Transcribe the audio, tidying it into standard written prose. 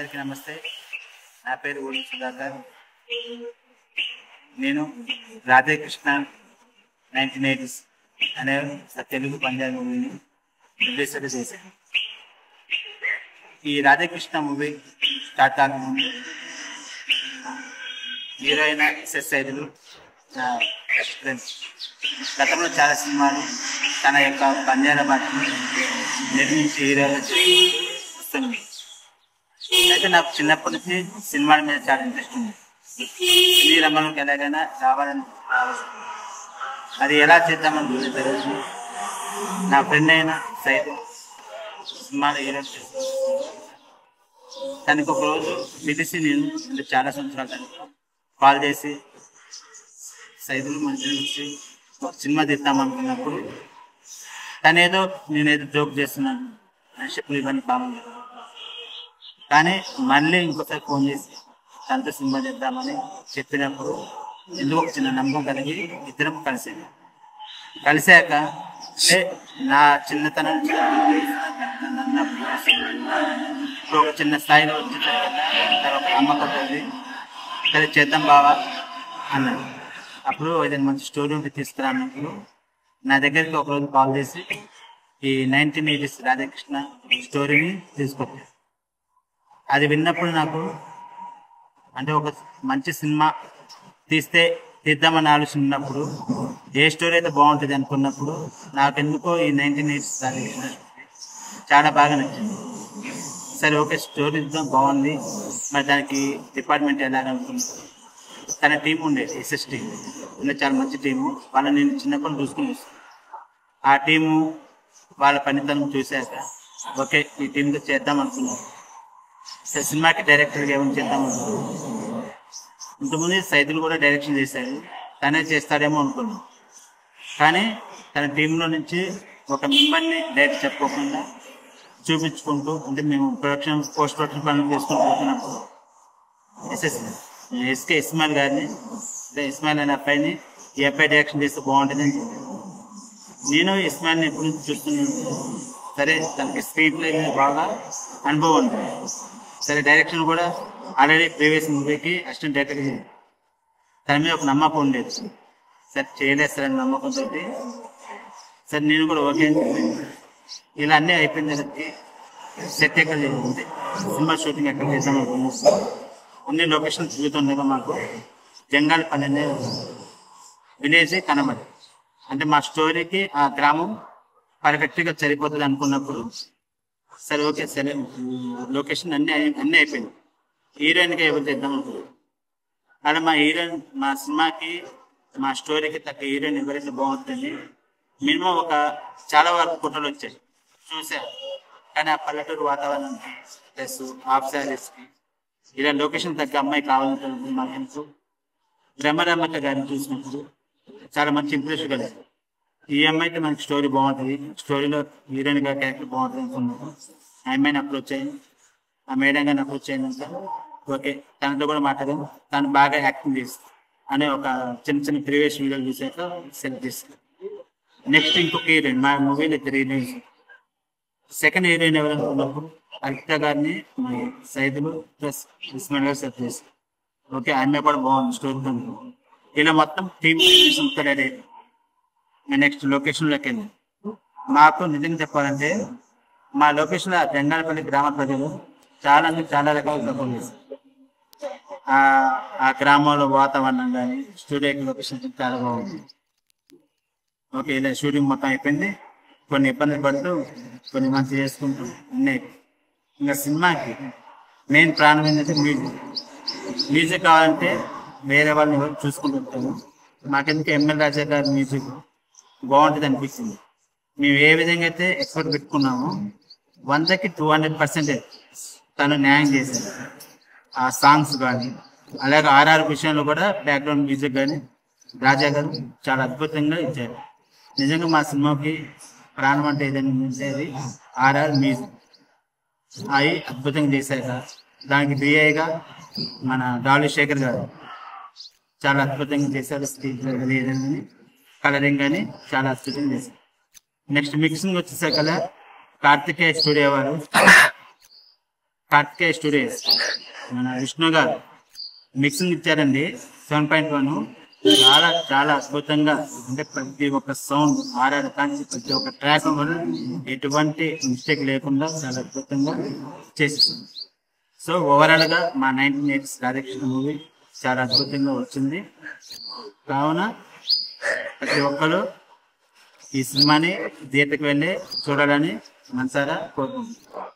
అందరికీ నమస్తే. నా పేరు ఊరి సుధాకర్. నేను రాధాకృష్ణ 1980s అనే తెలుగు పంజాబీ మూవీని ప్రొడ్యూసర్ చేశాను. ఈ రాధాకృష్ణ మూవీ స్టార్ట్ కాకముందు హీరోయిన్ ఎక్సర్సైజులు ఫ్రెండ్స్ గతంలో చాలా సినిమాలు తన యొక్క పంజాబీ భాషను నిర్మించి హీరోలు వస్తుంది. అయితే నాకు చిన్నప్పటి నుంచి సినిమాల మీద చాలా ఇంట్రెస్ట్ ఉంది. సినీ రంగంలోకి ఎలాగైనా రావాలని, అది ఎలా చేద్దామని తెలియదు. నా ఫ్రెండ్ అయిన సైదు సినిమాలో హీరో తనకు ఒక రోజు పిలిచి నేను చాలా సంవత్సరాలు తనకు కాల్ చేసి సైదులు మంచి వచ్చి ఒక సినిమా తీద్దామనుకున్నప్పుడు నేనేదో జోక్ చేస్తున్నాను అని చెప్పి ఇవన్నీ బాగుంది. కానీ మళ్ళీ ఇంకోసారి ఫోన్ చేసి తనతో సినిమా చేద్దామని చెప్పినప్పుడు ఎందుకు ఒక చిన్న నమ్మకం కలిగి ఇద్దరం కలిసాక నా చిన్నతనం ఇప్పుడు ఒక చిన్న స్థాయిలో వచ్చి తన ఒక నమ్మకం ఉంది, సరే చేద్దాం బావా అన్నాడు. అప్పుడు ఏదైనా మంచి స్టోరీ ఉంటే తీసుకురా అన్నప్పుడు నా దగ్గరికి ఒకరోజు కాల్ చేసి ఈ 1980s రాధాకృష్ణ స్టోరీని తీసుకొచ్చాను. అది విన్నప్పుడు నాకు అంటే ఒక మంచి సినిమా తీద్దామని ఆలోచన ఉన్నప్పుడు ఏ స్టోరీ అయితే బాగుంటుంది అనుకున్నప్పుడు నాకెందుకో ఈ 1980s రాధాకృష్ణ చాలా బాగా నచ్చింది. సరే ఓకే స్టోరీ ఇద్దాం బాగుంది, మరి దానికి డిపార్ట్మెంట్ ఎలాగనుకున్నాను. తన టీం ఉండేది ఎస్ఎస్ టీం, చాలా మంచి టీము. వాళ్ళని నేను చిన్నప్పుడు చూసుకుని ఆ టీము వాళ్ళ పనితనం చూశాక ఓకే ఈ టీంతో చేద్దాం అనుకున్నాను. సరే సినిమాకి డైరెక్టర్గా ఏమైనా చేద్దాం అనుకున్నాను. ఇంతకుముందు సైదులు కూడా డైరెక్షన్ చేశారు, తనే చేస్తాడేమో అనుకున్నాను. కానీ తన టీంలో నుంచి ఒక మెంబర్ని డైరెక్ట్ చెప్పుకోకుండా చూపించుకుంటూ, అంటే మేము పోస్ట్ ప్రొడక్షన్ పనులు చేసుకుంటూ పోతున్నప్పుడు ఎస్కే ఇస్మాయిల్ గారిని, ఇస్మాయిల్ అనే అబ్బాయిని ఈ అబ్బాయి డైరెక్షన్ చేస్తే బాగుంటుంది అని చెప్పాను. నేను ఇస్మాయిల్ని ఎప్పటి నుంచి చూస్తున్నాను. సరే తనకి స్క్రీన్ ప్లే బాగా అనుభవం ఉంది. సరే డైరెక్షన్ కూడా ఆల్రెడీ ప్రీవియస్ మూవీకి అసిస్టెంట్ డైరెక్టర్ చేయాలి. తన మీద ఒక నమ్మకం ఉండేది. సరే చేయలేస్తారని నమ్మకంతో సరే నేను కూడా ఓకే ఇలా అన్నీ అయిపోయిన తర్వాత సెట్ ఎక్కడ చేయాలి, సినిమా షూటింగ్ ఎక్కడ చేద్దాం అనుకున్నాం. అన్ని లొకేషన్ తిరుగుతుండగా మాకు జంగాలపల్లి అనే విలేజ్ కనబడి, అంటే మా స్టోరీకి ఆ గ్రామం పర్ఫెక్ట్గా సరిపోతుంది అనుకున్నప్పుడు సరే ఓకే సరే లొకేషన్ అన్నీ అయిపోయింది. హీరోయిన్గా ఎవరు చేద్దాం అనుకున్నాం. అలా మా హీరోయిన్ మా సినిమాకి మా స్టోరీకి తగ్గ హీరోయిన్ ఎవరైతే బాగుంటుంది. మినిమం ఒక చాలా వరకు ఫోటోలు వచ్చాయి చూసా. కానీ ఆ పల్లెటూరు వాతావరణానికి ప్లస్ హాఫ్ శారీస్కి ఇలా లొకేషన్ తగ్గ అమ్మాయి కావాలంటుంది. మాకు ఎంతో బ్రహ్మరమ్మక్క గారిని చూసినప్పుడు చాలా మంచి ఇంప్రెషన్ కలిగింది. ఈ అమ్మాయితో మనకి స్టోరీ బాగుంటుంది, స్టోరీలో హీరోయిన్ గా క్యారెక్టర్ బాగుంటుంది అనుకున్నాను. ఆ అమ్మాయిని అప్రోచ్ అయ్యి ఆ మేడం గారిని అప్రోచ్ అయ్యిందంటే ఓకే తనతో కూడా మాట్లాడాను. తను బాగా యాక్టింగ్ చేస్తుంది అనే ఒక చిన్న ప్రీవియస్ వీడియోలు చూసాక సెలెక్ట్ చేస్తాను. నెక్స్ట్ ఇంకొక హీరోయిన్ మా మూవీలో 3 హీరోయిన్స్. సెకండ్ హీరోయిన్ ఎవరనుకున్నప్పుడు అర్పిత గారిని సైదులు ప్లస్ ఇస్మాయిల్ గారు సెలెక్ట్ చేస్తారు. ఓకే ఆమె కూడా బాగుంది స్టోరీ. ఇలా మొత్తం టీమ్ రెడీ. నెక్స్ట్ లొకేషన్లోకి వెళ్ళి మాకు నిజంగా చెప్పాలంటే మా లొకేషన్లో జంగాలపల్లి గ్రామ ప్రజలు చాలా రకాల సపోర్ట్ చేస్తారు. ఆ గ్రామంలో వాతావరణం కానీ స్టూడియో లొకేషన్ చాలా బాగుంది. ఓకే ఇలా షూటింగ్ మొత్తం అయిపోయింది. కొన్ని ఇబ్బందులు పడుతూ కొన్ని మంచి చేసుకుంటూ ఉన్నాయి. ఇంకా సినిమాకి మెయిన్ ప్రాణం ఏంటంటే మ్యూజిక్ కావాలంటే వేరే వాళ్ళని ఎవరు చూసుకుంటుంటాము. మాకెందుకు ఎంఎల్ రాజా గారి మ్యూజిక్ బాగుంటుంది అనిపించింది. మేము ఏ విధంగా అయితే ఎక్స్పెక్ట్ పెట్టుకున్నామో 100కి 200% తను న్యాయం చేశారు. ఆ సాంగ్స్ కానీ అలాగే ఆర్ఆర్ విషయంలో కూడా బ్యాక్గ్రౌండ్ మ్యూజిక్ కానీ రాజా గారు చాలా అద్భుతంగా ఇచ్చారు. నిజంగా మా సినిమాకి ప్రాణం అంటే ఏదైనా ఉండేది ఆర్ఆర్ మ్యూజిక్. అవి అద్భుతంగా చేశాక దానికి బిఐగా మన డాలీ శేఖర్ గారు చాలా అద్భుతంగా చేశారు. స్క్రీన్ ఏదైనా కలరింగ్ కానీ చాలా అద్భుతంగా చేశారు. నెక్స్ట్ మిక్సింగ్ వచ్చేసాక కార్తికేయ స్టూడియో వారు కార్తికేయ స్టూడియోస్ మన విష్ణు గారు మిక్సింగ్ ఇచ్చారండి 7.1. చాలా చాలా అద్భుతంగా, అంటే ప్రతి ఒక్క సౌండ్ ఆర్ఆర్ కానీ ప్రతి ఒక్క ట్రాక్ కూడా ఎటువంటి మిస్టేక్ లేకుండా చాలా అద్భుతంగా చేసేసింది. సో ఓవరాల్ గా మా 1980s రాధాకృష్ణ మూవీ చాలా అద్భుతంగా వచ్చింది. కావున ప్రతి ఒక్కరు ఈ సినిమాని థియేటర్కి వెళ్ళి చూడాలని మనసారా కోరుకుంటున్నాను.